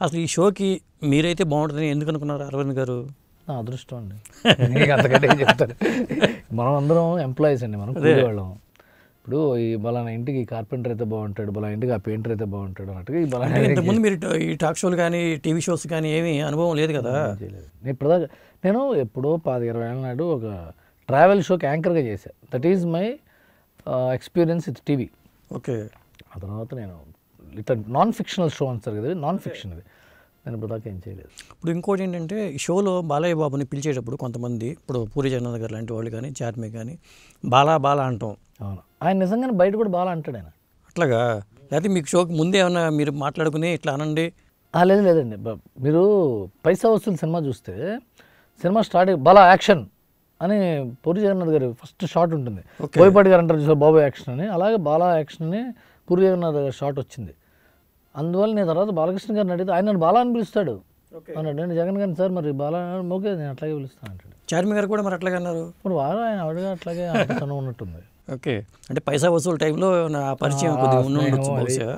అసలు ఈ షోకి మీరైతే బాగుంటుందని ఎందుకు అనుకున్నారు అరవింద్ గారు? నా అదృష్టం అండి. నీకు అంతకంటే ఏం చెప్తాను. మనం అందరం ఎంప్లాయీస్ అండి, మనం కూలివాళ్ళం. ఇప్పుడు ఈ బలానా ఇంటికి కార్పెంటర్ అయితే బాగుంటాడు, బలానా ఇంటికి ఆ పెయింటర్ అయితే బాగుంటాడు అన్నట్టుగా ఈ బలానా ఇంతకుముందు మీరు ఈ టాక్ షోలు కానీ టీవీ షోస్ కానీ ఏమీ అనుభవం లేదు కదా? చేయలేదు. ఇప్పటిదాకా నేను ఎప్పుడో 10-20 ఏళ్ళ నాడు ఒక ట్రావెల్ షోకి యాంకర్గా చేశాను. That is my experience with TV. Okay. ఆ తర్వాత నేను ఇట్లా నాన్ ఫిక్షనల్ షో అంటారు కదా, నాన్ ఫిక్షన్ అది నేను ఇప్పటిదాకా ఏం చేయలేదు. ఇప్పుడు ఇంకోటి ఏంటంటే ఈ షోలో బాలయ్య బాబుని పిలిచేటప్పుడు కొంతమంది, ఇప్పుడు పూరి జగన్నాథ్ గారు లాంటి వాళ్ళు కానీ చార్మి కానీ బాలా అంటాం. అవును, ఆయన నిజంగానే బయట కూడా బాగా అంటాడు ఆయన. అట్లాగా? లేకపోతే మీకు షోకి ముందే ఏమన్నా మీరు మాట్లాడుకుని ఇట్లా అనండి? లేదండి. మీరు పైసా వసూలు సినిమా చూస్తే సినిమా స్టార్ట్ బాలా యాక్షన్ అని పూరి జగన్నాథ్ గారు ఫస్ట్ షాట్ ఉంటుంది. బోయపాటి గారు అంటారు చూసారు బాబు యాక్షన్ అని, అలాగే బాలా యాక్షన్ అని పూరి జగన్నాథ్ గారి షాట్ వచ్చింది. అందువల్ల నేను తర్వాత బాలకృష్ణ గారిని అడిగితే ఆయన నన్ను బాలా అని పిలుస్తాడు అన్నాడు. నేను జగన్ గారిని సార్ మరి బాలా ఓకే నేను అట్లాగే పిలుస్తాను అంటాడు. చార్మి గారు కూడా మరి అట్లాగే అన్నారు. ఇప్పుడు వారు ఆయన ఆవిడగా అట్లాగే ఉన్నట్టుంది. ఓకే, అంటే పైసా వసూలు టైంలో నా పరిచయం కొద్దిగా ఉండొచ్చు బహుశా.